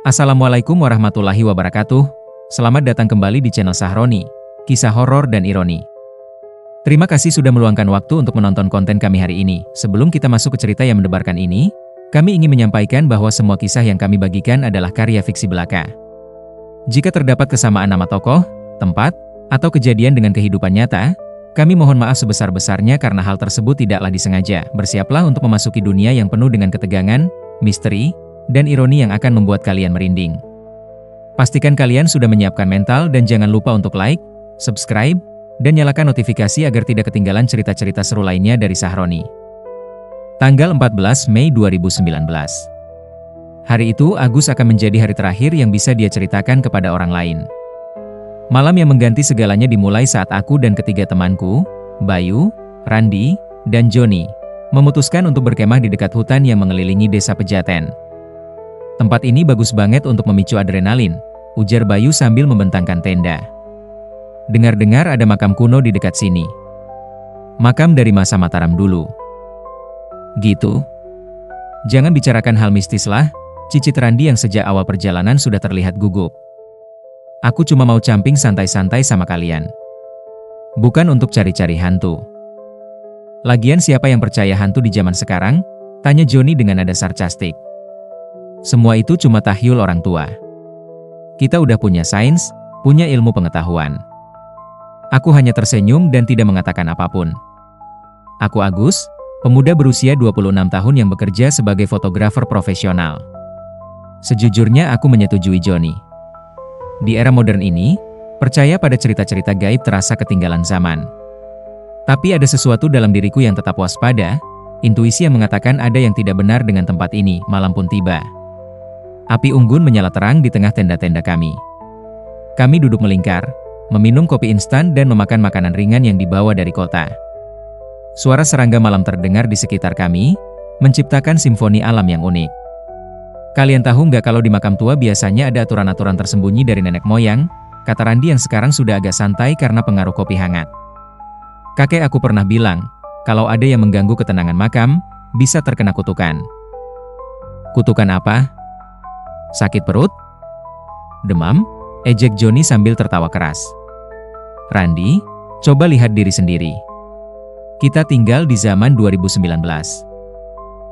Assalamualaikum warahmatullahi wabarakatuh. Selamat datang kembali di channel Sahroni, kisah horor dan ironi. Terima kasih sudah meluangkan waktu untuk menonton konten kami hari ini. Sebelum kita masuk ke cerita yang mendebarkan ini, kami ingin menyampaikan bahwa semua kisah yang kami bagikan adalah karya fiksi belaka. Jika terdapat kesamaan nama tokoh, tempat, atau kejadian dengan kehidupan nyata, kami mohon maaf sebesar-besarnya karena hal tersebut tidaklah disengaja. Bersiaplah untuk memasuki dunia yang penuh dengan ketegangan, misteri, dan ironi yang akan membuat kalian merinding. Pastikan kalian sudah menyiapkan mental dan jangan lupa untuk like, subscribe, dan nyalakan notifikasi agar tidak ketinggalan cerita-cerita seru lainnya dari Sahroni. Tanggal 14 Mei 2019. Hari itu Agus akan menjadi hari terakhir yang bisa dia ceritakan kepada orang lain. Malam yang mengganti segalanya dimulai saat aku dan ketiga temanku, Bayu, Randi, dan Joni, memutuskan untuk berkemah di dekat hutan yang mengelilingi desa Pejaten. Tempat ini bagus banget untuk memicu adrenalin, ujar Bayu sambil membentangkan tenda. Dengar-dengar ada makam kuno di dekat sini. Makam dari masa Mataram dulu. Gitu. Jangan bicarakan hal mistis lah, cicit Randi yang sejak awal perjalanan sudah terlihat gugup. Aku cuma mau camping santai-santai sama kalian. Bukan untuk cari-cari hantu. Lagian siapa yang percaya hantu di zaman sekarang? Tanya Joni dengan nada sarkastik. Semua itu cuma tahyul orang tua. Kita udah punya sains, punya ilmu pengetahuan. Aku hanya tersenyum dan tidak mengatakan apapun. Aku Agus, pemuda berusia 26 tahun yang bekerja sebagai fotografer profesional. Sejujurnya aku menyetujui Joni. Di era modern ini, percaya pada cerita-cerita gaib terasa ketinggalan zaman. Tapi ada sesuatu dalam diriku yang tetap waspada, intuisi yang mengatakan ada yang tidak benar dengan tempat ini. Malam pun tiba. Api unggun menyala terang di tengah tenda-tenda kami. Kami duduk melingkar, meminum kopi instan dan memakan makanan ringan yang dibawa dari kota. Suara serangga malam terdengar di sekitar kami, menciptakan simfoni alam yang unik. Kalian tahu nggak kalau di makam tua biasanya ada aturan-aturan tersembunyi dari nenek moyang, kata Randi yang sekarang sudah agak santai karena pengaruh kopi hangat. Kakek aku pernah bilang, kalau ada yang mengganggu ketenangan makam, bisa terkena kutukan. Kutukan apa? Sakit perut? Demam? Ejek Joni sambil tertawa keras. Randi, coba lihat diri sendiri. Kita tinggal di zaman 2019.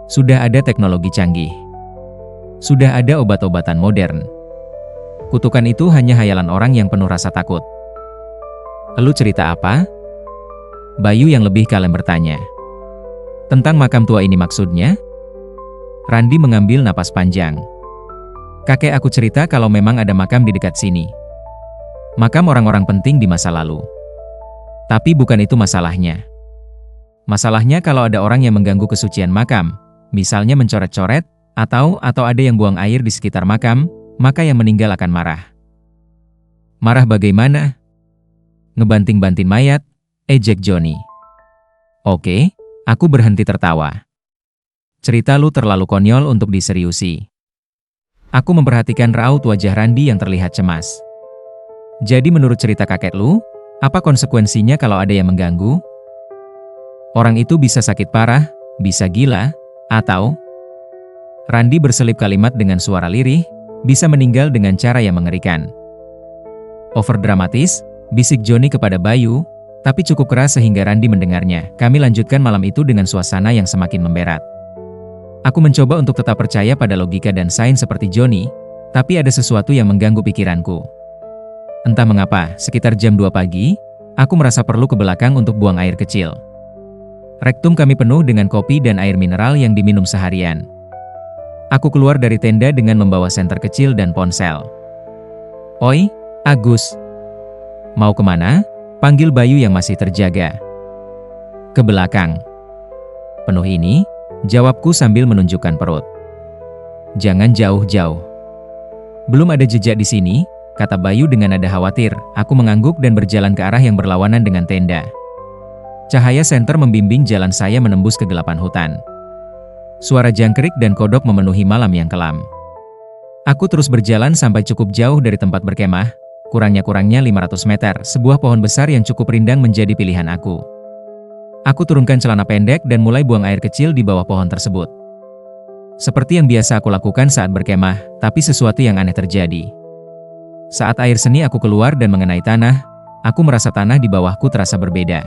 Sudah ada teknologi canggih. Sudah ada obat-obatan modern. Kutukan itu hanya hayalan orang yang penuh rasa takut. Lu cerita apa? Bayu yang lebih kalem bertanya. Tentang makam tua ini maksudnya? Randi mengambil napas panjang. Kakek aku cerita kalau memang ada makam di dekat sini. Makam orang-orang penting di masa lalu. Tapi bukan itu masalahnya. Masalahnya kalau ada orang yang mengganggu kesucian makam, misalnya mencoret-coret, atau ada yang buang air di sekitar makam, maka yang meninggal akan marah. Marah bagaimana? Ngebanting-banting mayat, ejek Joni. Oke, aku berhenti tertawa. Cerita lu terlalu konyol untuk diseriusi. Aku memperhatikan raut wajah Randi yang terlihat cemas. Jadi menurut cerita kakek lu, apa konsekuensinya kalau ada yang mengganggu? Orang itu bisa sakit parah, bisa gila, atau... Randi berselip kalimat dengan suara lirih, bisa meninggal dengan cara yang mengerikan. Overdramatis, bisik Joni kepada Bayu, tapi cukup keras sehingga Randi mendengarnya. Kami lanjutkan malam itu dengan suasana yang semakin memberat. Aku mencoba untuk tetap percaya pada logika dan sains seperti Joni, tapi ada sesuatu yang mengganggu pikiranku. Entah mengapa, sekitar jam 2 pagi, aku merasa perlu ke belakang untuk buang air kecil. Rektum kami penuh dengan kopi dan air mineral yang diminum seharian. Aku keluar dari tenda dengan membawa senter kecil dan ponsel. Oi, Agus. Mau kemana? Panggil Bayu yang masih terjaga. Ke belakang. Penuh ini? Jawabku sambil menunjukkan perut. Jangan jauh-jauh. Belum ada jejak di sini, kata Bayu dengan nada khawatir. Aku mengangguk dan berjalan ke arah yang berlawanan dengan tenda. Cahaya senter membimbing jalan saya menembus kegelapan hutan. Suara jangkrik dan kodok memenuhi malam yang kelam. Aku terus berjalan sampai cukup jauh dari tempat berkemah, kurangnya 500 meter, sebuah pohon besar yang cukup rindang menjadi pilihan aku. Aku turunkan celana pendek dan mulai buang air kecil di bawah pohon tersebut. Seperti yang biasa aku lakukan saat berkemah, tapi sesuatu yang aneh terjadi. Saat air seni aku keluar dan mengenai tanah, aku merasa tanah di bawahku terasa berbeda.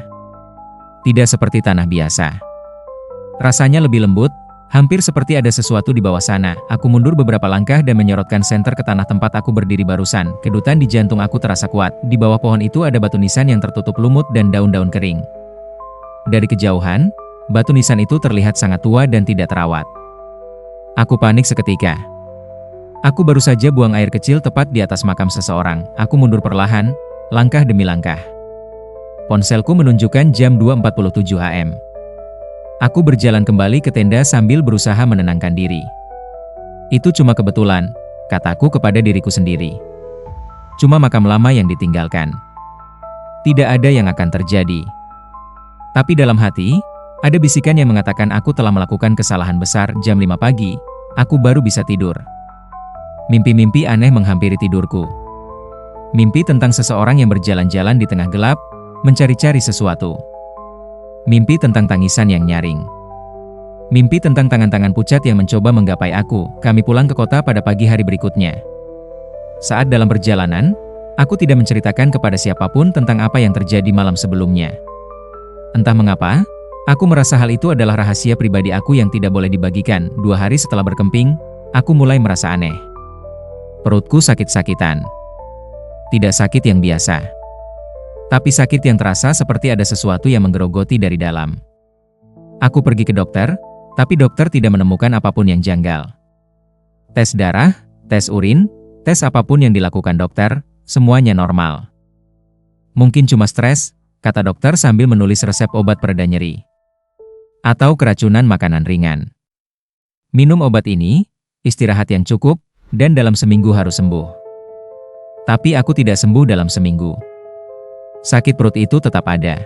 Tidak seperti tanah biasa. Rasanya lebih lembut, hampir seperti ada sesuatu di bawah sana. Aku mundur beberapa langkah dan menyorotkan senter ke tanah tempat aku berdiri barusan. Kedutan di jantung aku terasa kuat. Di bawah pohon itu ada batu nisan yang tertutup lumut dan daun-daun kering. Dari kejauhan, batu nisan itu terlihat sangat tua dan tidak terawat. Aku panik seketika. Aku baru saja buang air kecil tepat di atas makam seseorang. Aku mundur perlahan, langkah demi langkah. Ponselku menunjukkan jam 2.47 AM. Aku berjalan kembali ke tenda sambil berusaha menenangkan diri. Itu cuma kebetulan, kataku kepada diriku sendiri. Cuma makam lama yang ditinggalkan. Tidak ada yang akan terjadi. Tapi dalam hati, ada bisikan yang mengatakan aku telah melakukan kesalahan besar. Jam 5 pagi, aku baru bisa tidur. Mimpi-mimpi aneh menghampiri tidurku. Mimpi tentang seseorang yang berjalan-jalan di tengah gelap, mencari-cari sesuatu. Mimpi tentang tangisan yang nyaring. Mimpi tentang tangan-tangan pucat yang mencoba menggapai aku. Kami pulang ke kota pada pagi hari berikutnya. Saat dalam perjalanan, aku tidak menceritakan kepada siapapun tentang apa yang terjadi malam sebelumnya. Entah mengapa, aku merasa hal itu adalah rahasia pribadi aku yang tidak boleh dibagikan. 2 hari setelah berkemping, aku mulai merasa aneh. Perutku sakit-sakitan. Tidak sakit yang biasa, tapi sakit yang terasa seperti ada sesuatu yang menggerogoti dari dalam. Aku pergi ke dokter, tapi dokter tidak menemukan apapun yang janggal. Tes darah, tes urin, tes apapun yang dilakukan dokter, semuanya normal. Mungkin cuma stres, kata dokter sambil menulis resep obat pereda nyeri. Atau keracunan makanan ringan. Minum obat ini, istirahat yang cukup, dan dalam seminggu harus sembuh. Tapi aku tidak sembuh dalam seminggu. Sakit perut itu tetap ada.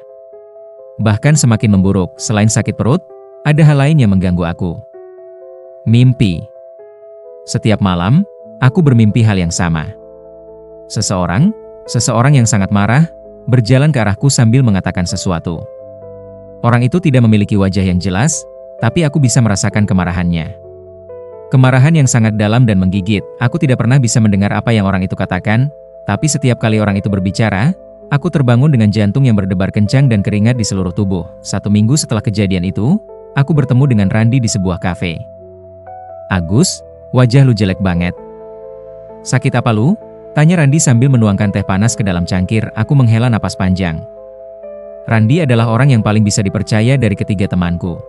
Bahkan semakin memburuk. Selain sakit perut, ada hal lain yang mengganggu aku. Mimpi. Setiap malam, aku bermimpi hal yang sama. Seseorang yang sangat marah, berjalan ke arahku sambil mengatakan sesuatu. Orang itu tidak memiliki wajah yang jelas, tapi aku bisa merasakan kemarahannya. Kemarahan yang sangat dalam dan menggigit. Aku tidak pernah bisa mendengar apa yang orang itu katakan, tapi setiap kali orang itu berbicara, aku terbangun dengan jantung yang berdebar kencang dan keringat di seluruh tubuh. 1 minggu setelah kejadian itu, aku bertemu dengan Randi di sebuah kafe. "Agus, wajah lu jelek banget." "Sakit apa lu?" tanya Randi sambil menuangkan teh panas ke dalam cangkir. Aku menghela napas panjang. Randi adalah orang yang paling bisa dipercaya dari ketiga temanku.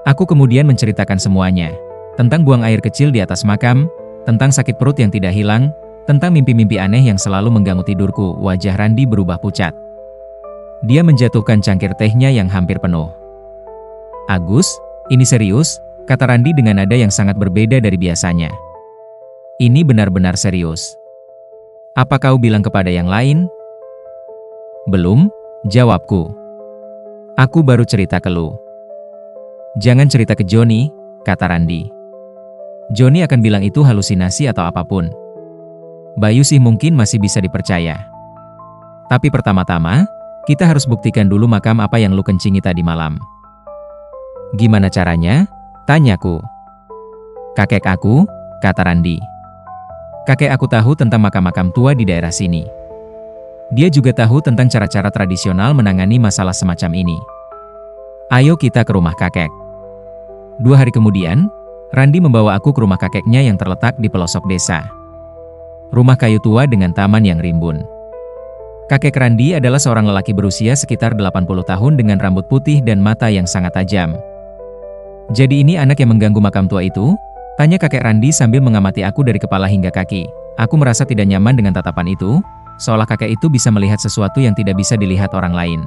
Aku kemudian menceritakan semuanya. Tentang buang air kecil di atas makam, tentang sakit perut yang tidak hilang, tentang mimpi-mimpi aneh yang selalu mengganggu tidurku. Wajah Randi berubah pucat. Dia menjatuhkan cangkir tehnya yang hampir penuh. "Agus, ini serius?" kata Randi dengan nada yang sangat berbeda dari biasanya. "Ini benar-benar serius. Apa kau bilang kepada yang lain?" "Belum," jawabku. "Aku baru cerita ke lu." "Jangan cerita ke Joni," kata Randi. "Joni akan bilang itu halusinasi atau apapun. Bayu sih mungkin masih bisa dipercaya. Tapi pertama-tama, kita harus buktikan dulu makam apa yang lu kencingi tadi malam." "Gimana caranya?" tanyaku. "Kakek aku," kata Randi. "Kakek aku tahu tentang makam-makam tua di daerah sini. Dia juga tahu tentang cara-cara tradisional menangani masalah semacam ini. Ayo kita ke rumah kakek." 2 hari kemudian, Randi membawa aku ke rumah kakeknya yang terletak di pelosok desa. Rumah kayu tua dengan taman yang rimbun. Kakek Randi adalah seorang lelaki berusia sekitar 80 tahun dengan rambut putih dan mata yang sangat tajam. "Jadi ini anak yang mengganggu makam tua itu?" tanya kakek Randi sambil mengamati aku dari kepala hingga kaki. Aku merasa tidak nyaman dengan tatapan itu, seolah kakek itu bisa melihat sesuatu yang tidak bisa dilihat orang lain.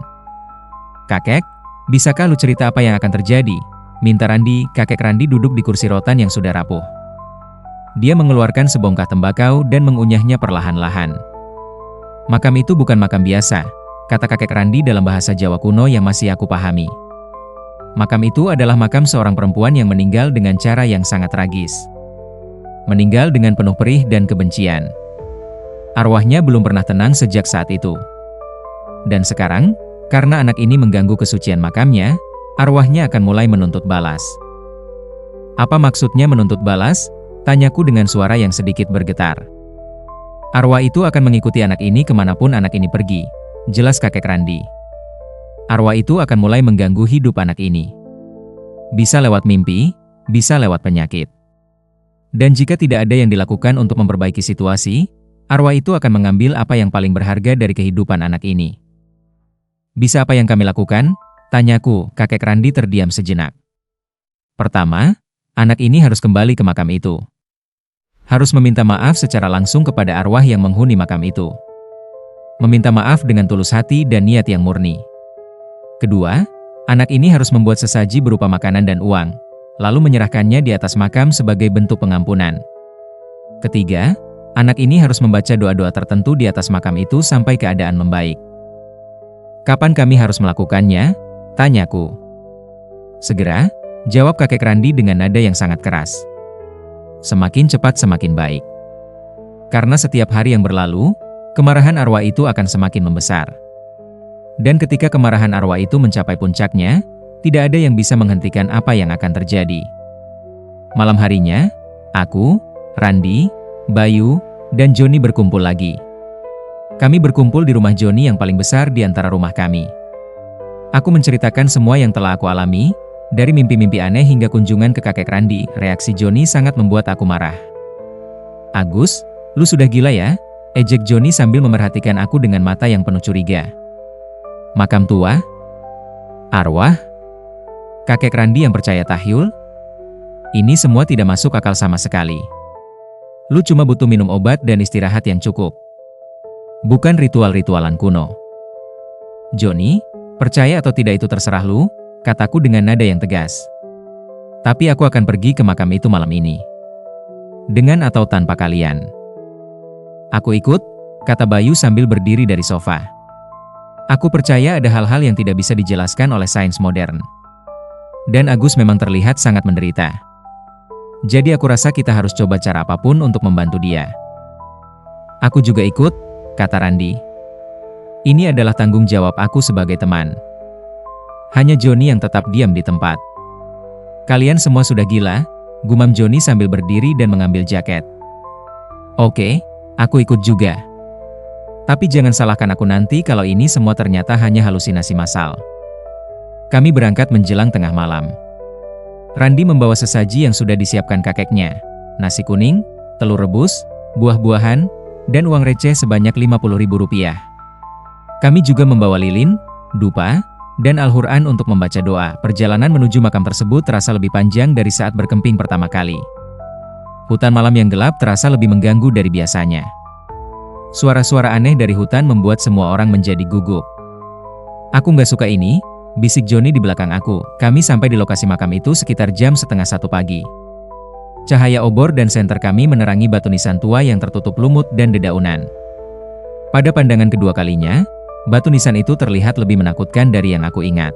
"Kakek, bisakah lu cerita apa yang akan terjadi?" minta Randi. Kakek Randi duduk di kursi rotan yang sudah rapuh. Dia mengeluarkan sebongkah tembakau dan mengunyahnya perlahan-lahan. "Makam itu bukan makam biasa," kata kakek Randi dalam bahasa Jawa kuno yang masih aku pahami. "Makam itu adalah makam seorang perempuan yang meninggal dengan cara yang sangat tragis. Meninggal dengan penuh perih dan kebencian. Arwahnya belum pernah tenang sejak saat itu. Dan sekarang, karena anak ini mengganggu kesucian makamnya, arwahnya akan mulai menuntut balas." Apa maksudnya menuntut balas? Tanyaku dengan suara yang sedikit bergetar. Arwah itu akan mengikuti anak ini kemanapun anak ini pergi, jelas kakek Randi. Arwah itu akan mulai mengganggu hidup anak ini. Bisa lewat mimpi, bisa lewat penyakit. Dan jika tidak ada yang dilakukan untuk memperbaiki situasi, arwah itu akan mengambil apa yang paling berharga dari kehidupan anak ini. Bisa apa yang kami lakukan? Tanyaku, kakek Randi terdiam sejenak. Pertama, anak ini harus kembali ke makam itu. Harus meminta maaf secara langsung kepada arwah yang menghuni makam itu. Meminta maaf dengan tulus hati dan niat yang murni. Kedua, anak ini harus membuat sesaji berupa makanan dan uang, lalu menyerahkannya di atas makam sebagai bentuk pengampunan. Ketiga, anak ini harus membaca doa-doa tertentu di atas makam itu sampai keadaan membaik. Kapan kami harus melakukannya? Tanyaku. Segera, jawab kakek Randi dengan nada yang sangat keras. Semakin cepat semakin baik. Karena setiap hari yang berlalu, kemarahan arwah itu akan semakin membesar. Dan ketika kemarahan arwah itu mencapai puncaknya, tidak ada yang bisa menghentikan apa yang akan terjadi. Malam harinya, aku, Randi, Bayu, dan Joni berkumpul lagi. Kami berkumpul di rumah Joni yang paling besar di antara rumah kami. Aku menceritakan semua yang telah aku alami, dari mimpi-mimpi aneh hingga kunjungan ke kakek Randi. Reaksi Joni sangat membuat aku marah. "Agus, lu sudah gila ya?" ejek Joni sambil memerhatikan aku dengan mata yang penuh curiga. Makam tua? Arwah? Kakek Randi yang percaya tahyul? Ini semua tidak masuk akal sama sekali. Lu cuma butuh minum obat dan istirahat yang cukup. Bukan ritual-ritualan kuno. Joni, percaya atau tidak itu terserah lu, kataku dengan nada yang tegas. Tapi aku akan pergi ke makam itu malam ini. Dengan atau tanpa kalian. Aku ikut, kata Bayu sambil berdiri dari sofa. Aku percaya ada hal-hal yang tidak bisa dijelaskan oleh sains modern. Dan Agus memang terlihat sangat menderita. Jadi aku rasa kita harus coba cara apapun untuk membantu dia. Aku juga ikut, kata Randi. Ini adalah tanggung jawab aku sebagai teman. Hanya Joni yang tetap diam di tempat. Kalian semua sudah gila, gumam Joni sambil berdiri dan mengambil jaket. Oke, aku ikut juga. Tapi jangan salahkan aku nanti kalau ini semua ternyata hanya halusinasi massal. Kami berangkat menjelang tengah malam. Randi membawa sesaji yang sudah disiapkan kakeknya. Nasi kuning, telur rebus, buah-buahan, dan uang receh sebanyak Rp50.000. Kami juga membawa lilin, dupa, dan Al-Quran untuk membaca doa. Perjalanan menuju makam tersebut terasa lebih panjang dari saat berkemping pertama kali. Hutan malam yang gelap terasa lebih mengganggu dari biasanya. Suara-suara aneh dari hutan membuat semua orang menjadi gugup. Aku nggak suka ini, bisik Joni di belakang aku. Kami sampai di lokasi makam itu sekitar jam 12:30 pagi. Cahaya obor dan senter kami menerangi batu nisan tua yang tertutup lumut dan dedaunan. Pada pandangan kedua kalinya, batu nisan itu terlihat lebih menakutkan dari yang aku ingat.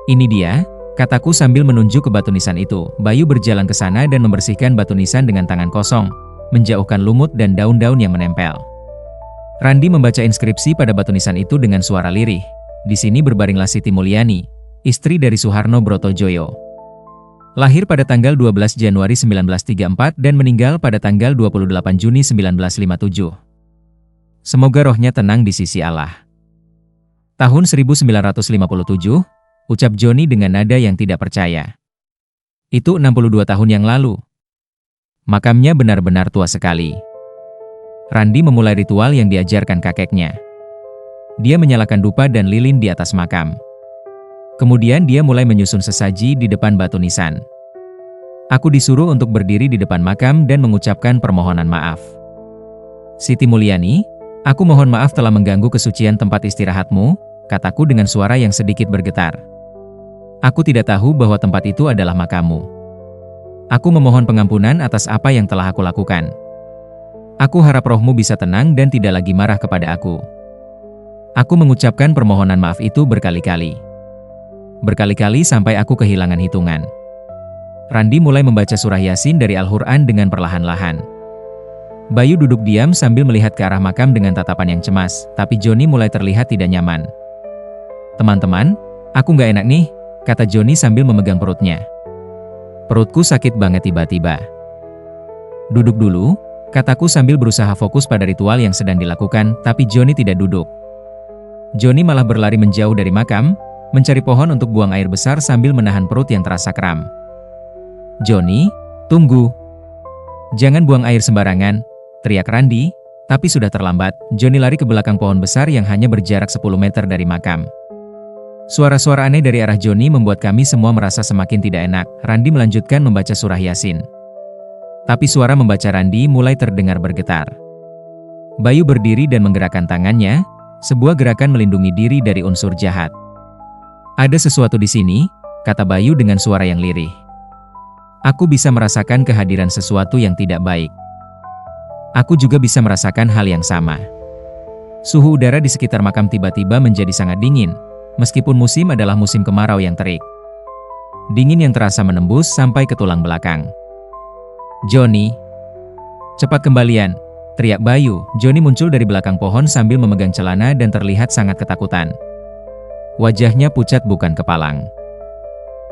Ini dia, kataku sambil menunjuk ke batu nisan itu. Bayu berjalan ke sana dan membersihkan batu nisan dengan tangan kosong, menjauhkan lumut dan daun-daun yang menempel. Randi membaca inskripsi pada batu nisan itu dengan suara lirih. Di sini berbaringlah Siti Mulyani, istri dari Suharno Brotojoyo. Lahir pada tanggal 12 Januari 1934 dan meninggal pada tanggal 28 Juni 1957. Semoga rohnya tenang di sisi Allah. Tahun 1957, ucap Joni dengan nada yang tidak percaya. Itu 62 tahun yang lalu. Makamnya benar-benar tua sekali. Randi memulai ritual yang diajarkan kakeknya. Dia menyalakan dupa dan lilin di atas makam. Kemudian dia mulai menyusun sesaji di depan batu nisan. Aku disuruh untuk berdiri di depan makam dan mengucapkan permohonan maaf. Siti Mulyani, aku mohon maaf telah mengganggu kesucian tempat istirahatmu, kataku dengan suara yang sedikit bergetar. Aku tidak tahu bahwa tempat itu adalah makammu. Aku memohon pengampunan atas apa yang telah aku lakukan. Aku harap rohmu bisa tenang dan tidak lagi marah kepada aku. Aku mengucapkan permohonan maaf itu berkali-kali. Berkali-kali sampai aku kehilangan hitungan. Randi mulai membaca surah Yasin dari Al-Quran dengan perlahan-lahan. Bayu duduk diam sambil melihat ke arah makam dengan tatapan yang cemas, tapi Joni mulai terlihat tidak nyaman. Teman-teman, aku nggak enak nih, kata Joni sambil memegang perutnya. Perutku sakit banget tiba-tiba. Duduk dulu, kataku sambil berusaha fokus pada ritual yang sedang dilakukan, tapi Johnny tidak duduk. Johnny malah berlari menjauh dari makam, mencari pohon untuk buang air besar sambil menahan perut yang terasa kram. "Johnny, tunggu. Jangan buang air sembarangan," teriak Randy, tapi sudah terlambat. Johnny lari ke belakang pohon besar yang hanya berjarak 10 meter dari makam. Suara-suara aneh dari arah Johnny membuat kami semua merasa semakin tidak enak. Randy melanjutkan membaca surah Yasin. Tapi suara membaca Randy mulai terdengar bergetar. Bayu berdiri dan menggerakkan tangannya, sebuah gerakan melindungi diri dari unsur jahat. "Ada sesuatu di sini," kata Bayu dengan suara yang lirih. "Aku bisa merasakan kehadiran sesuatu yang tidak baik." Aku juga bisa merasakan hal yang sama. Suhu udara di sekitar makam tiba-tiba menjadi sangat dingin, meskipun musim adalah musim kemarau yang terik. Dingin yang terasa menembus sampai ke tulang belakang. "Johnny, cepat kembalian!" teriak Bayu. Johnny muncul dari belakang pohon sambil memegang celana dan terlihat sangat ketakutan. Wajahnya pucat bukan kepalang.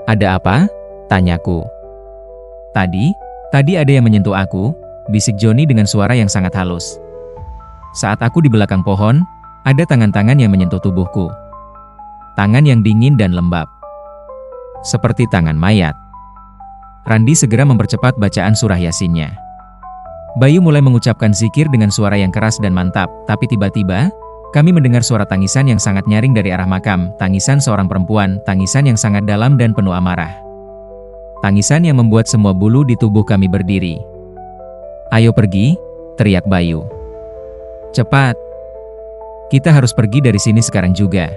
"Ada apa?" tanyaku. Tadi ada yang menyentuh aku," bisik Johnny dengan suara yang sangat halus. Saat aku di belakang pohon, ada tangan-tangan yang menyentuh tubuhku. Tangan yang dingin dan lembab. Seperti tangan mayat. Randy segera mempercepat bacaan surah Yasinnya. Bayu mulai mengucapkan zikir dengan suara yang keras dan mantap, tapi tiba-tiba, kami mendengar suara tangisan yang sangat nyaring dari arah makam, tangisan seorang perempuan, tangisan yang sangat dalam dan penuh amarah. Tangisan yang membuat semua bulu di tubuh kami berdiri. "Ayo pergi," teriak Bayu. "Cepat. Kita harus pergi dari sini sekarang juga."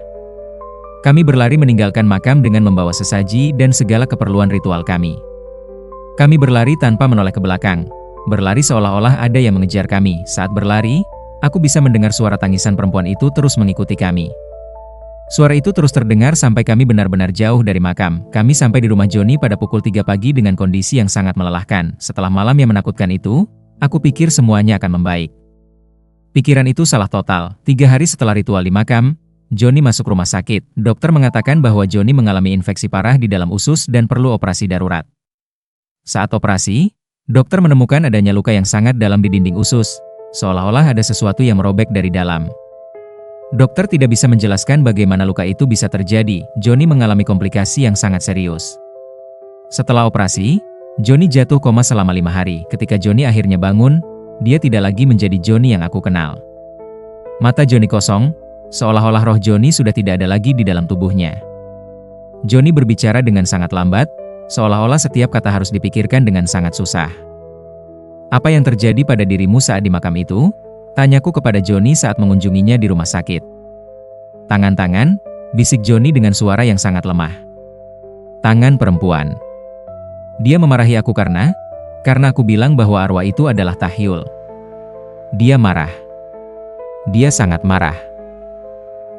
Kami berlari meninggalkan makam dengan membawa sesaji dan segala keperluan ritual kami. Kami berlari tanpa menoleh ke belakang. Berlari seolah-olah ada yang mengejar kami. Saat berlari, aku bisa mendengar suara tangisan perempuan itu terus mengikuti kami. Suara itu terus terdengar sampai kami benar-benar jauh dari makam. Kami sampai di rumah Johnny pada pukul 3 pagi dengan kondisi yang sangat melelahkan. Setelah malam yang menakutkan itu, aku pikir semuanya akan membaik. Pikiran itu salah total. 3 hari setelah ritual di makam, Johnny masuk rumah sakit. Dokter mengatakan bahwa Johnny mengalami infeksi parah di dalam usus dan perlu operasi darurat. Saat operasi, dokter menemukan adanya luka yang sangat dalam di dinding usus, seolah-olah ada sesuatu yang merobek dari dalam. Dokter tidak bisa menjelaskan bagaimana luka itu bisa terjadi. Johnny mengalami komplikasi yang sangat serius. Setelah operasi, Johnny jatuh koma selama 5 hari. Ketika Johnny akhirnya bangun, dia tidak lagi menjadi Johnny yang aku kenal. Mata Johnny kosong, seolah-olah roh Johnny sudah tidak ada lagi di dalam tubuhnya. Johnny berbicara dengan sangat lambat, seolah-olah setiap kata harus dipikirkan dengan sangat susah. "Apa yang terjadi pada dirimu saat di makam itu?" tanyaku kepada Johnny saat mengunjunginya di rumah sakit. "Tangan-tangan," bisik Johnny dengan suara yang sangat lemah. "Tangan perempuan." Dia memarahi aku karena aku bilang bahwa arwah itu adalah tahyul. Dia marah. Dia sangat marah.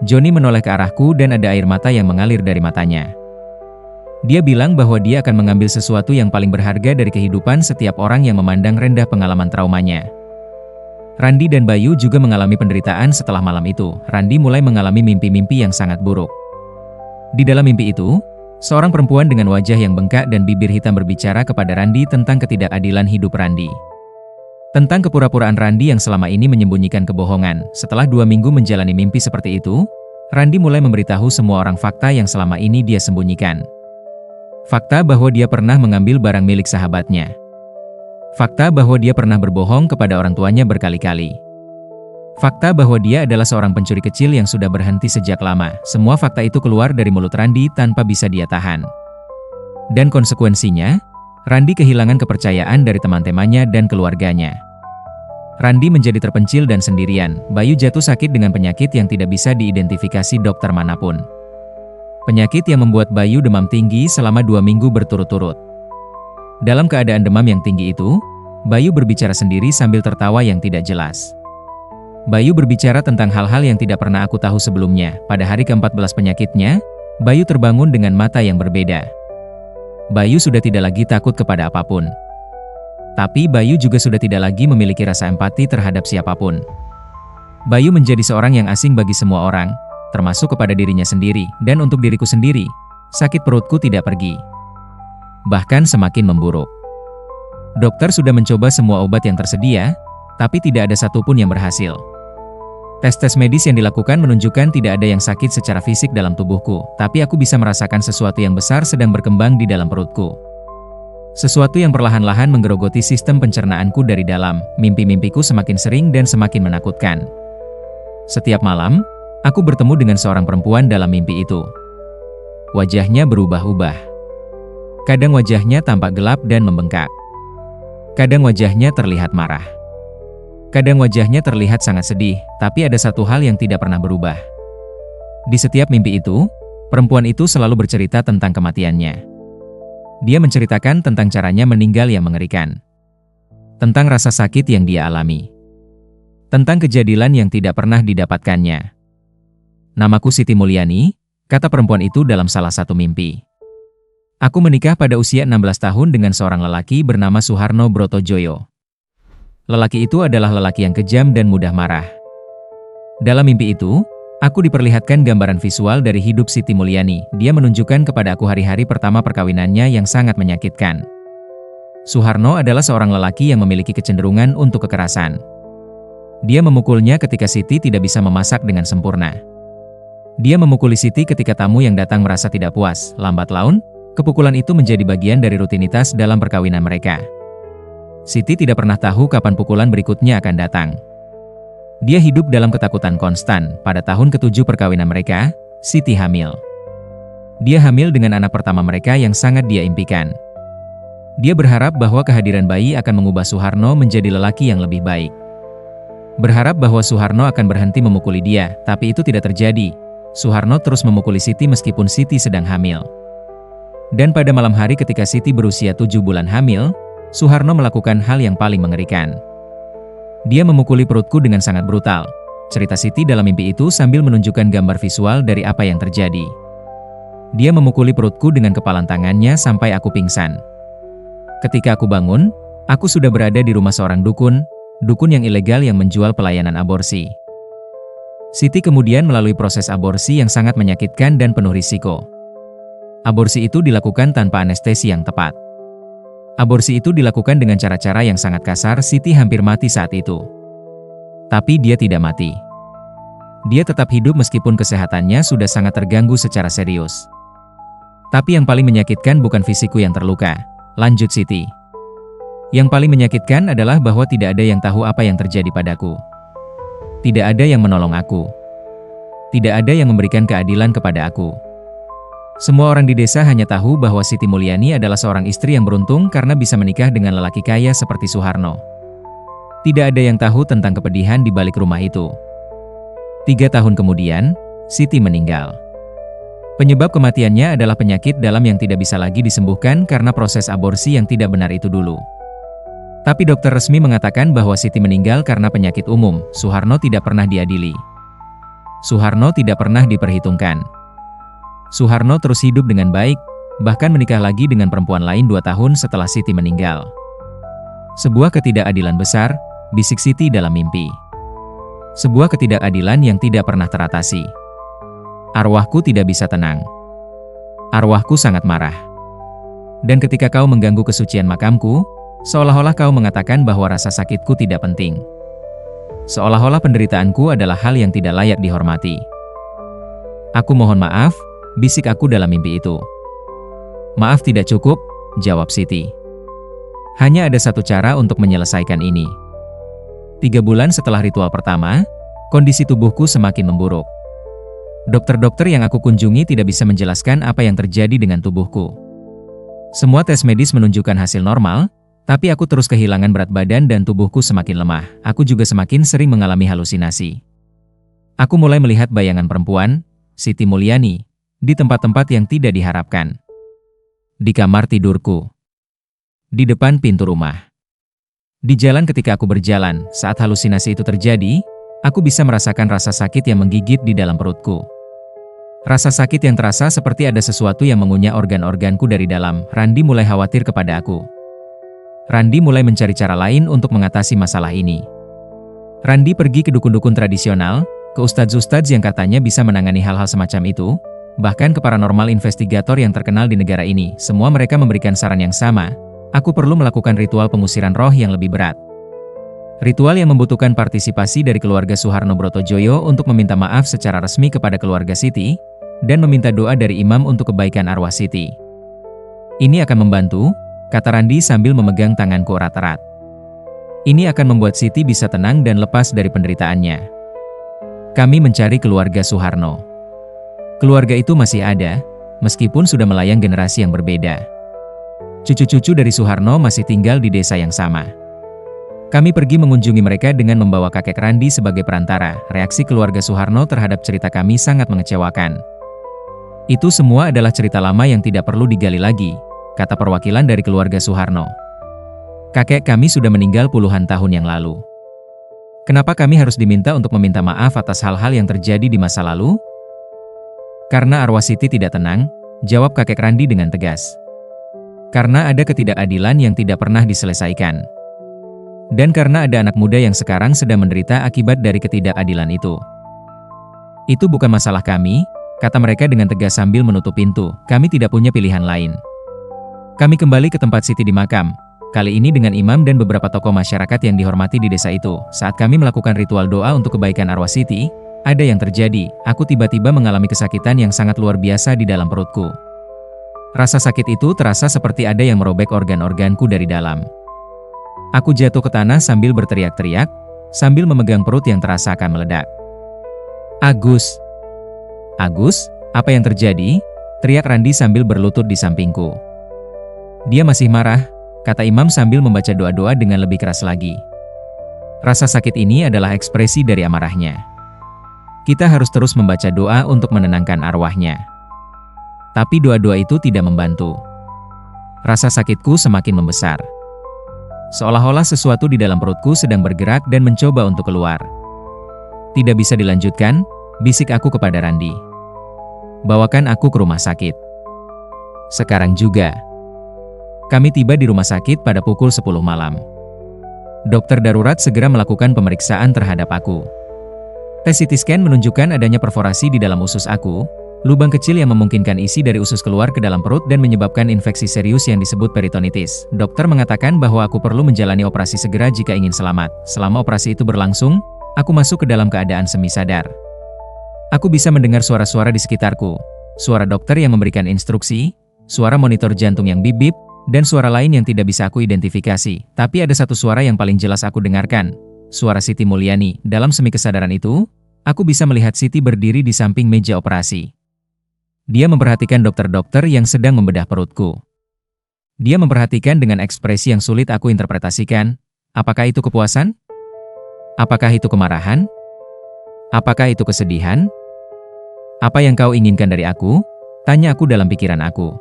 Johnny menoleh ke arahku dan ada air mata yang mengalir dari matanya. Dia bilang bahwa dia akan mengambil sesuatu yang paling berharga dari kehidupan setiap orang yang memandang rendah pengalaman traumanya. Randy dan Bayu juga mengalami penderitaan setelah malam itu. Randy mulai mengalami mimpi-mimpi yang sangat buruk. Di dalam mimpi itu, seorang perempuan dengan wajah yang bengkak dan bibir hitam berbicara kepada Randy tentang ketidakadilan hidup Randy. Tentang kepura-puraan Randy yang selama ini menyembunyikan kebohongan. Setelah 2 minggu menjalani mimpi seperti itu, Randy mulai memberitahu semua orang fakta yang selama ini dia sembunyikan. Fakta bahwa dia pernah mengambil barang milik sahabatnya. Fakta bahwa dia pernah berbohong kepada orang tuanya berkali-kali. Fakta bahwa dia adalah seorang pencuri kecil yang sudah berhenti sejak lama. Semua fakta itu keluar dari mulut Randy tanpa bisa dia tahan. Dan konsekuensinya, Randy kehilangan kepercayaan dari teman-temannya dan keluarganya. Randy menjadi terpencil dan sendirian. Bayu jatuh sakit dengan penyakit yang tidak bisa diidentifikasi dokter manapun. Penyakit yang membuat Bayu demam tinggi selama 2 minggu berturut-turut. Dalam keadaan demam yang tinggi itu, Bayu berbicara sendiri sambil tertawa yang tidak jelas. Bayu berbicara tentang hal-hal yang tidak pernah aku tahu sebelumnya. Pada hari ke-14 penyakitnya, Bayu terbangun dengan mata yang berbeda. Bayu sudah tidak lagi takut kepada apapun. Tapi Bayu juga sudah tidak lagi memiliki rasa empati terhadap siapapun. Bayu menjadi seorang yang asing bagi semua orang, termasuk kepada dirinya sendiri, dan untuk diriku sendiri, sakit perutku tidak pergi. bahkan semakin memburuk. Dokter sudah mencoba semua obat yang tersedia, tapi tidak ada satupun yang berhasil. Tes-tes medis yang dilakukan menunjukkan tidak ada yang sakit secara fisik dalam tubuhku, tapi aku bisa merasakan sesuatu yang besar sedang berkembang di dalam perutku. Sesuatu yang perlahan-lahan menggerogoti sistem pencernaanku dari dalam. Mimpi-mimpiku semakin sering dan semakin menakutkan. Setiap malam, aku bertemu dengan seorang perempuan dalam mimpi itu. Wajahnya berubah-ubah. Kadang wajahnya tampak gelap dan membengkak. Kadang wajahnya terlihat marah. Kadang wajahnya terlihat sangat sedih, tapi ada satu hal yang tidak pernah berubah. Di setiap mimpi itu, perempuan itu selalu bercerita tentang kematiannya. Dia menceritakan tentang caranya meninggal yang mengerikan. Tentang rasa sakit yang dia alami. Tentang kejadian yang tidak pernah didapatkannya. Namaku Siti Mulyani, kata perempuan itu dalam salah satu mimpi. Aku menikah pada usia 16 tahun dengan seorang lelaki bernama Suharno Brotojoyo. Lelaki itu adalah lelaki yang kejam dan mudah marah. Dalam mimpi itu, aku diperlihatkan gambaran visual dari hidup Siti Mulyani. Dia menunjukkan kepada aku hari-hari pertama perkawinannya yang sangat menyakitkan. Suharno adalah seorang lelaki yang memiliki kecenderungan untuk kekerasan. Dia memukulnya ketika Siti tidak bisa memasak dengan sempurna. Dia memukuli Siti ketika tamu yang datang merasa tidak puas. Lambat laun, kepukulan itu menjadi bagian dari rutinitas dalam perkawinan mereka. Siti tidak pernah tahu kapan pukulan berikutnya akan datang. Dia hidup dalam ketakutan konstan. Pada tahun ke-7 perkawinan mereka, Siti hamil. Dia hamil dengan anak pertama mereka yang sangat dia impikan. Dia berharap bahwa kehadiran bayi akan mengubah Suharno menjadi lelaki yang lebih baik. Berharap bahwa Suharno akan berhenti memukuli dia, tapi itu tidak terjadi. Suharno terus memukuli Siti meskipun Siti sedang hamil. Dan pada malam hari ketika Siti berusia 7 bulan hamil, Suharno melakukan hal yang paling mengerikan. Dia memukuli perutku dengan sangat brutal. Cerita Siti dalam mimpi itu sambil menunjukkan gambar visual dari apa yang terjadi. Dia memukuli perutku dengan kepalan tangannya sampai aku pingsan. Ketika aku bangun, aku sudah berada di rumah seorang dukun yang ilegal yang menjual pelayanan aborsi. Siti kemudian melalui proses aborsi yang sangat menyakitkan dan penuh risiko. Aborsi itu dilakukan tanpa anestesi yang tepat. Aborsi itu dilakukan dengan cara-cara yang sangat kasar. Siti hampir mati saat itu. Tapi dia tidak mati. Dia tetap hidup meskipun kesehatannya sudah sangat terganggu secara serius. Tapi yang paling menyakitkan bukan fisikku yang terluka, lanjut Siti. Yang paling menyakitkan adalah bahwa tidak ada yang tahu apa yang terjadi padaku. Tidak ada yang menolong aku. Tidak ada yang memberikan keadilan kepada aku. Semua orang di desa hanya tahu bahwa Siti Mulyani adalah seorang istri yang beruntung karena bisa menikah dengan lelaki kaya seperti Suharno. Tidak ada yang tahu tentang kepedihan di balik rumah itu. 3 tahun kemudian, Siti meninggal. Penyebab kematiannya adalah penyakit dalam yang tidak bisa lagi disembuhkan karena proses aborsi yang tidak benar itu dulu. Tapi dokter resmi mengatakan bahwa Siti meninggal karena penyakit umum. Suharno tidak pernah diadili. Suharno tidak pernah diperhitungkan. Suharno terus hidup dengan baik, bahkan menikah lagi dengan perempuan lain 2 tahun setelah Siti meninggal. Sebuah ketidakadilan besar, bisik Siti dalam mimpi. Sebuah ketidakadilan yang tidak pernah teratasi. Arwahku tidak bisa tenang. Arwahku sangat marah. Dan ketika kau mengganggu kesucian makamku, seolah-olah kau mengatakan bahwa rasa sakitku tidak penting. Seolah-olah penderitaanku adalah hal yang tidak layak dihormati. Aku mohon maaf, bisik aku dalam mimpi itu. Maaf tidak cukup, jawab Siti. Hanya ada satu cara untuk menyelesaikan ini. 3 bulan setelah ritual pertama, kondisi tubuhku semakin memburuk. Dokter-dokter yang aku kunjungi tidak bisa menjelaskan apa yang terjadi dengan tubuhku. Semua tes medis menunjukkan hasil normal, tapi aku terus kehilangan berat badan dan tubuhku semakin lemah. Aku juga semakin sering mengalami halusinasi. Aku mulai melihat bayangan perempuan, Siti Mulyani, di tempat-tempat yang tidak diharapkan. Di kamar tidurku. Di depan pintu rumah. Di jalan ketika aku berjalan, saat halusinasi itu terjadi, aku bisa merasakan rasa sakit yang menggigit di dalam perutku. Rasa sakit yang terasa seperti ada sesuatu yang mengunyah organ-organku dari dalam. Randi mulai khawatir kepada aku. Randi mulai mencari cara lain untuk mengatasi masalah ini. Randi pergi ke dukun-dukun tradisional, ke ustadz-ustadz yang katanya bisa menangani hal-hal semacam itu, Bahkan ke paranormal investigator yang terkenal di negara ini, semua mereka memberikan saran yang sama. Aku perlu melakukan ritual pengusiran roh yang lebih berat. Ritual yang membutuhkan partisipasi dari keluarga Suharno Brotojoyo untuk meminta maaf secara resmi kepada keluarga Siti, dan meminta doa dari imam untuk kebaikan arwah Siti. Ini akan membantu, kata Randi sambil memegang tanganku erat-erat. Ini akan membuat Siti bisa tenang dan lepas dari penderitaannya. Kami mencari keluarga Suharno. Keluarga itu masih ada, meskipun sudah melayang generasi yang berbeda. Cucu-cucu dari Suharno masih tinggal di desa yang sama. Kami pergi mengunjungi mereka dengan membawa kakek Randi sebagai perantara. Reaksi keluarga Suharno terhadap cerita kami sangat mengecewakan. Itu semua adalah cerita lama yang tidak perlu digali lagi, kata perwakilan dari keluarga Suharno. Kakek kami sudah meninggal puluhan tahun yang lalu. Kenapa kami harus diminta untuk meminta maaf atas hal-hal yang terjadi di masa lalu? Karena arwah Siti tidak tenang, jawab kakek Randi dengan tegas. Karena ada ketidakadilan yang tidak pernah diselesaikan. Dan karena ada anak muda yang sekarang sedang menderita akibat dari ketidakadilan itu. Itu bukan masalah kami, kata mereka dengan tegas sambil menutup pintu. Kami tidak punya pilihan lain. Kami kembali ke tempat Siti di makam. Kali ini dengan imam dan beberapa tokoh masyarakat yang dihormati di desa itu. Saat kami melakukan ritual doa untuk kebaikan arwah Siti, ada yang terjadi. Aku tiba-tiba mengalami kesakitan yang sangat luar biasa di dalam perutku. Rasa sakit itu terasa seperti ada yang merobek organ-organku dari dalam. Aku jatuh ke tanah sambil berteriak-teriak, sambil memegang perut yang terasa akan meledak. Agus! Agus, apa yang terjadi? Teriak Randi sambil berlutut di sampingku. Dia masih marah, kata imam sambil membaca doa-doa dengan lebih keras lagi. Rasa sakit ini adalah ekspresi dari amarahnya. Kita harus terus membaca doa untuk menenangkan arwahnya. Tapi doa-doa itu tidak membantu. Rasa sakitku semakin membesar. Seolah-olah sesuatu di dalam perutku sedang bergerak dan mencoba untuk keluar. Tidak bisa dilanjutkan, bisik aku kepada Randi. Bawakan aku ke rumah sakit. Sekarang juga. Kami tiba di rumah sakit pada pukul 10 malam. Dokter darurat segera melakukan pemeriksaan terhadap aku. Tes CT scan menunjukkan adanya perforasi di dalam usus aku, lubang kecil yang memungkinkan isi dari usus keluar ke dalam perut dan menyebabkan infeksi serius yang disebut peritonitis. Dokter mengatakan bahwa aku perlu menjalani operasi segera jika ingin selamat. Selama operasi itu berlangsung, aku masuk ke dalam keadaan semi sadar. Aku bisa mendengar suara-suara di sekitarku, suara dokter yang memberikan instruksi, suara monitor jantung yang bip-bip, dan suara lain yang tidak bisa aku identifikasi. Tapi ada satu suara yang paling jelas aku dengarkan. Suara Siti Mulyani. Dalam semi kesadaran itu, aku bisa melihat Siti berdiri di samping meja operasi. Dia memperhatikan dokter-dokter yang sedang membedah perutku. Dia memperhatikan dengan ekspresi yang sulit aku interpretasikan. Apakah itu kepuasan? Apakah itu kemarahan? Apakah itu kesedihan? Apa yang kau inginkan dari aku? Tanya aku dalam pikiran aku.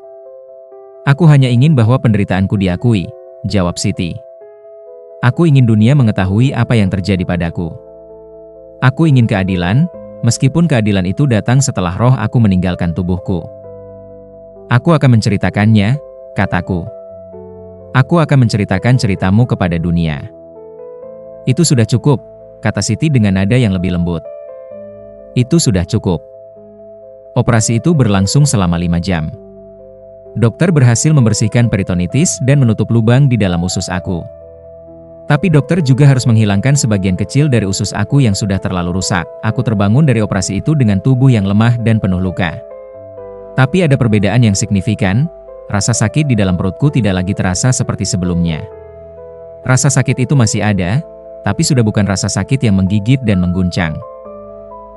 Aku hanya ingin bahwa penderitaanku diakui, jawab Siti. Aku ingin dunia mengetahui apa yang terjadi padaku. Aku ingin keadilan, meskipun keadilan itu datang setelah roh aku meninggalkan tubuhku. Aku akan menceritakannya, kataku. Aku akan menceritakan ceritamu kepada dunia. Itu sudah cukup, kata Siti dengan nada yang lebih lembut. Itu sudah cukup. Operasi itu berlangsung selama 5 jam. Dokter berhasil membersihkan peritonitis dan menutup lubang di dalam usus aku. Tapi dokter juga harus menghilangkan sebagian kecil dari usus aku yang sudah terlalu rusak. Aku terbangun dari operasi itu dengan tubuh yang lemah dan penuh luka. Tapi ada perbedaan yang signifikan, rasa sakit di dalam perutku tidak lagi terasa seperti sebelumnya. Rasa sakit itu masih ada, tapi sudah bukan rasa sakit yang menggigit dan mengguncang.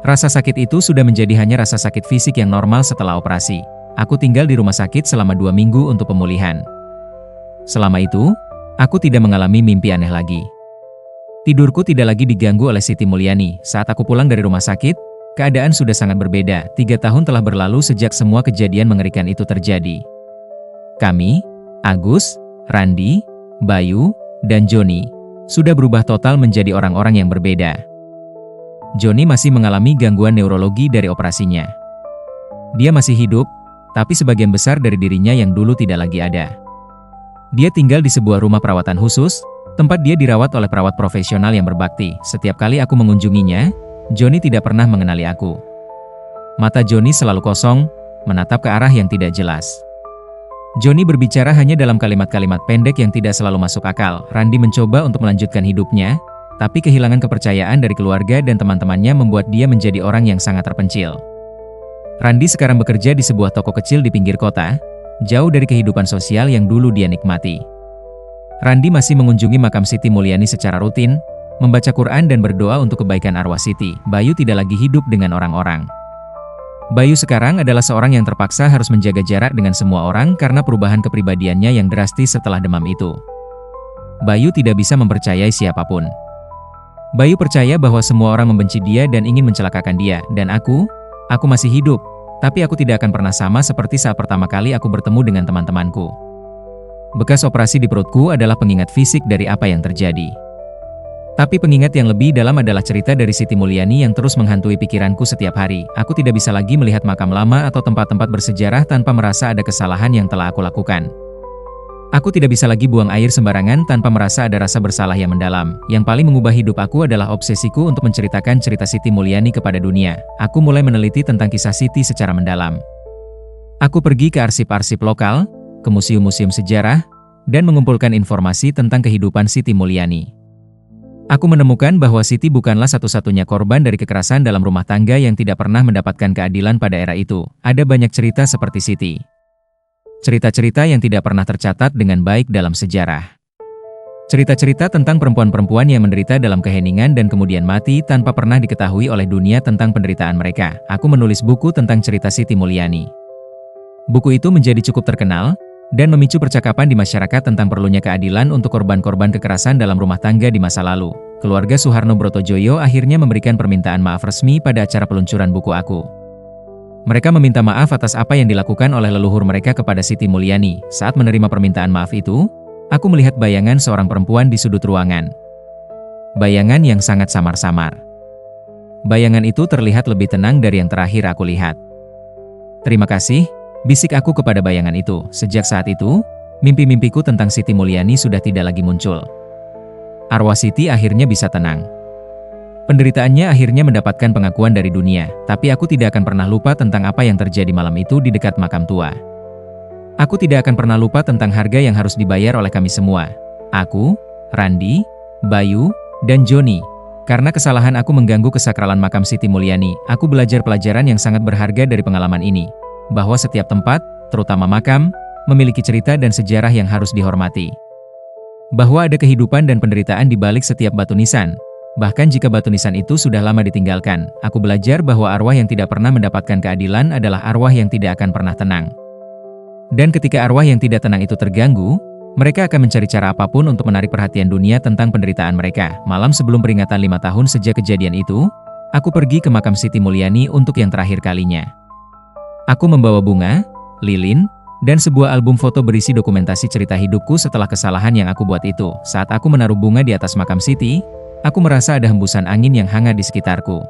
Rasa sakit itu sudah menjadi hanya rasa sakit fisik yang normal setelah operasi. Aku tinggal di rumah sakit selama 2 minggu untuk pemulihan. Selama itu, aku tidak mengalami mimpi aneh lagi. Tidurku tidak lagi diganggu oleh Siti Mulyani. Saat aku pulang dari rumah sakit, keadaan sudah sangat berbeda. 3 tahun telah berlalu sejak semua kejadian mengerikan itu terjadi. Kami, Agus, Randi, Bayu, dan Joni, sudah berubah total menjadi orang-orang yang berbeda. Joni masih mengalami gangguan neurologi dari operasinya. Dia masih hidup, tapi sebagian besar dari dirinya yang dulu tidak lagi ada. Dia tinggal di sebuah rumah perawatan khusus, tempat dia dirawat oleh perawat profesional yang berbakti. Setiap kali aku mengunjunginya, Joni tidak pernah mengenali aku. Mata Joni selalu kosong, menatap ke arah yang tidak jelas. Johnny berbicara hanya dalam kalimat-kalimat pendek yang tidak selalu masuk akal. Randy mencoba untuk melanjutkan hidupnya, tapi kehilangan kepercayaan dari keluarga dan teman-temannya membuat dia menjadi orang yang sangat terpencil. Randy sekarang bekerja di sebuah toko kecil di pinggir kota, jauh dari kehidupan sosial yang dulu dia nikmati. Randy masih mengunjungi makam Siti Mulyani secara rutin, membaca Quran dan berdoa untuk kebaikan arwah Siti. Bayu tidak lagi hidup dengan orang-orang. Bayu sekarang adalah seorang yang terpaksa harus menjaga jarak dengan semua orang karena perubahan kepribadiannya yang drastis setelah demam itu. Bayu tidak bisa mempercayai siapapun. Bayu percaya bahwa semua orang membenci dia dan ingin mencelakakan dia, dan aku masih hidup, tapi aku tidak akan pernah sama seperti saat pertama kali aku bertemu dengan teman-temanku. Bekas operasi di perutku adalah pengingat fisik dari apa yang terjadi. Tapi pengingat yang lebih dalam adalah cerita dari Siti Mulyani yang terus menghantui pikiranku setiap hari. Aku tidak bisa lagi melihat makam lama atau tempat-tempat bersejarah tanpa merasa ada kesalahan yang telah aku lakukan. Aku tidak bisa lagi buang air sembarangan tanpa merasa ada rasa bersalah yang mendalam. Yang paling mengubah hidup aku adalah obsesiku untuk menceritakan cerita Siti Mulyani kepada dunia. Aku mulai meneliti tentang kisah Siti secara mendalam. Aku pergi ke arsip-arsip lokal, ke museum-museum sejarah, dan mengumpulkan informasi tentang kehidupan Siti Mulyani. Aku menemukan bahwa Siti bukanlah satu-satunya korban dari kekerasan dalam rumah tangga yang tidak pernah mendapatkan keadilan pada era itu. Ada banyak cerita seperti Siti. Cerita-cerita yang tidak pernah tercatat dengan baik dalam sejarah. Cerita-cerita tentang perempuan-perempuan yang menderita dalam keheningan dan kemudian mati tanpa pernah diketahui oleh dunia tentang penderitaan mereka. Aku menulis buku tentang cerita Siti Mulyani. Buku itu menjadi cukup terkenal dan memicu percakapan di masyarakat tentang perlunya keadilan untuk korban-korban kekerasan dalam rumah tangga di masa lalu. Keluarga Suharno Brotojoyo akhirnya memberikan permintaan maaf resmi pada acara peluncuran buku aku. Mereka meminta maaf atas apa yang dilakukan oleh leluhur mereka kepada Siti Mulyani. Saat menerima permintaan maaf itu, aku melihat bayangan seorang perempuan di sudut ruangan. Bayangan yang sangat samar-samar. Bayangan itu terlihat lebih tenang dari yang terakhir aku lihat. Terima kasih, bisik aku kepada bayangan itu. Sejak saat itu, mimpi-mimpiku tentang Siti Mulyani sudah tidak lagi muncul. Arwah Siti akhirnya bisa tenang. Penderitaannya akhirnya mendapatkan pengakuan dari dunia, tapi aku tidak akan pernah lupa tentang apa yang terjadi malam itu di dekat makam tua. Aku tidak akan pernah lupa tentang harga yang harus dibayar oleh kami semua. Aku, Randy, Bayu, dan Johnny. Karena kesalahan aku mengganggu kesakralan makam Siti Mulyani, aku belajar pelajaran yang sangat berharga dari pengalaman ini. Bahwa setiap tempat, terutama makam, memiliki cerita dan sejarah yang harus dihormati. Bahwa ada kehidupan dan penderitaan di balik setiap batu nisan. Bahkan jika batu nisan itu sudah lama ditinggalkan, aku belajar bahwa arwah yang tidak pernah mendapatkan keadilan adalah arwah yang tidak akan pernah tenang. Dan ketika arwah yang tidak tenang itu terganggu, mereka akan mencari cara apapun untuk menarik perhatian dunia tentang penderitaan mereka. Malam sebelum peringatan 5 tahun sejak kejadian itu, aku pergi ke makam Siti Mulyani untuk yang terakhir kalinya. Aku membawa bunga, lilin, dan sebuah album foto berisi dokumentasi cerita hidupku setelah kesalahan yang aku buat itu. Saat aku menaruh bunga di atas makam Siti, aku merasa ada hembusan angin yang hangat di sekitarku.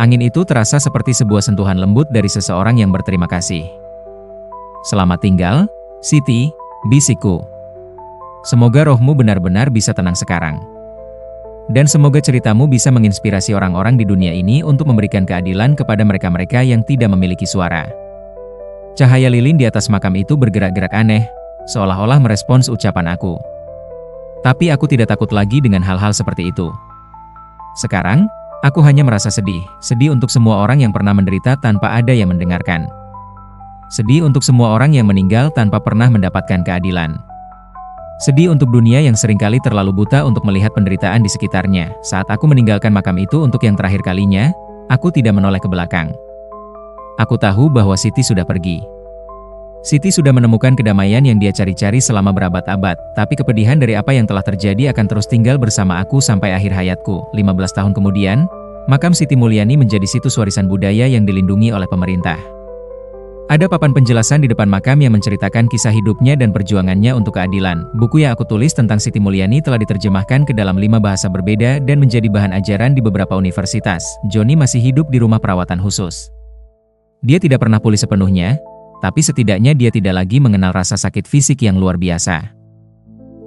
Angin itu terasa seperti sebuah sentuhan lembut dari seseorang yang berterima kasih. Selamat tinggal, Siti, bisikku. Semoga rohmu benar-benar bisa tenang sekarang. Dan semoga ceritamu bisa menginspirasi orang-orang di dunia ini untuk memberikan keadilan kepada mereka-mereka yang tidak memiliki suara. Cahaya lilin di atas makam itu bergerak-gerak aneh, seolah-olah merespons ucapan aku. Tapi aku tidak takut lagi dengan hal-hal seperti itu. Sekarang, aku hanya merasa sedih. Sedih untuk semua orang yang pernah menderita tanpa ada yang mendengarkan. Sedih untuk semua orang yang meninggal tanpa pernah mendapatkan keadilan. Sedih untuk dunia yang seringkali terlalu buta untuk melihat penderitaan di sekitarnya. Saat aku meninggalkan makam itu untuk yang terakhir kalinya, aku tidak menoleh ke belakang. Aku tahu bahwa Siti sudah pergi. Siti sudah menemukan kedamaian yang dia cari-cari selama berabad-abad, tapi kepedihan dari apa yang telah terjadi akan terus tinggal bersama aku sampai akhir hayatku. 15 tahun kemudian, makam Siti Mulyani menjadi situs warisan budaya yang dilindungi oleh pemerintah. Ada papan penjelasan di depan makam yang menceritakan kisah hidupnya dan perjuangannya untuk keadilan. Buku yang aku tulis tentang Siti Mulyani telah diterjemahkan ke dalam 5 bahasa berbeda dan menjadi bahan ajaran di beberapa universitas. Johnny masih hidup di rumah perawatan khusus. Dia tidak pernah pulih sepenuhnya, tapi setidaknya dia tidak lagi mengenal rasa sakit fisik yang luar biasa.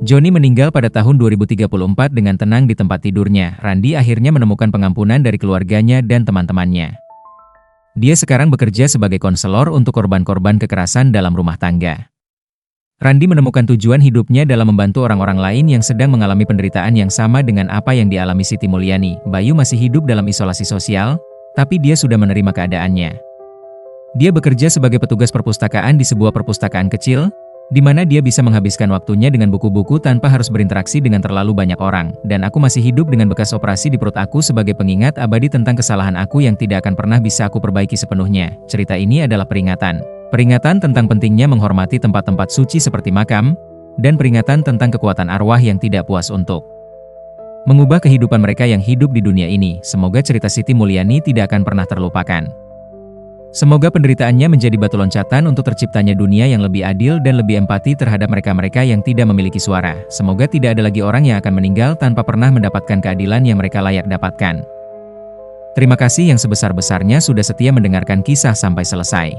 Johnny meninggal pada tahun 2034 dengan tenang di tempat tidurnya. Randy akhirnya menemukan pengampunan dari keluarganya dan teman-temannya. Dia sekarang bekerja sebagai konselor untuk korban-korban kekerasan dalam rumah tangga. Randi menemukan tujuan hidupnya dalam membantu orang-orang lain yang sedang mengalami penderitaan yang sama dengan apa yang dialami Siti Mulyani. Bayu masih hidup dalam isolasi sosial, tapi dia sudah menerima keadaannya. Dia bekerja sebagai petugas perpustakaan di sebuah perpustakaan kecil, di mana dia bisa menghabiskan waktunya dengan buku-buku tanpa harus berinteraksi dengan terlalu banyak orang. Dan aku masih hidup dengan bekas operasi di perut aku sebagai pengingat abadi tentang kesalahan aku yang tidak akan pernah bisa aku perbaiki sepenuhnya. Cerita ini adalah peringatan. Peringatan tentang pentingnya menghormati tempat-tempat suci seperti makam, dan peringatan tentang kekuatan arwah yang tidak puas untuk mengubah kehidupan mereka yang hidup di dunia ini. Semoga cerita Siti Mulyani tidak akan pernah terlupakan. Semoga penderitaannya menjadi batu loncatan untuk terciptanya dunia yang lebih adil dan lebih empati terhadap mereka-mereka yang tidak memiliki suara. Semoga tidak ada lagi orang yang akan meninggal tanpa pernah mendapatkan keadilan yang mereka layak dapatkan. Terima kasih yang sebesar-besarnya sudah setia mendengarkan kisah sampai selesai.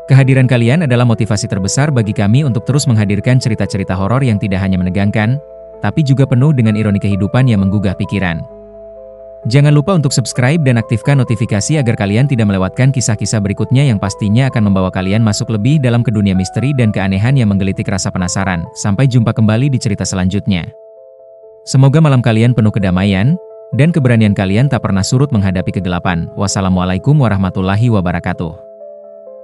Kehadiran kalian adalah motivasi terbesar bagi kami untuk terus menghadirkan cerita-cerita horor yang tidak hanya menegangkan, tapi juga penuh dengan ironi kehidupan yang menggugah pikiran. Jangan lupa untuk subscribe dan aktifkan notifikasi agar kalian tidak melewatkan kisah-kisah berikutnya yang pastinya akan membawa kalian masuk lebih dalam ke dunia misteri dan keanehan yang menggelitik rasa penasaran. Sampai jumpa kembali di cerita selanjutnya. Semoga malam kalian penuh kedamaian, dan keberanian kalian tak pernah surut menghadapi kegelapan. Wassalamualaikum warahmatullahi wabarakatuh.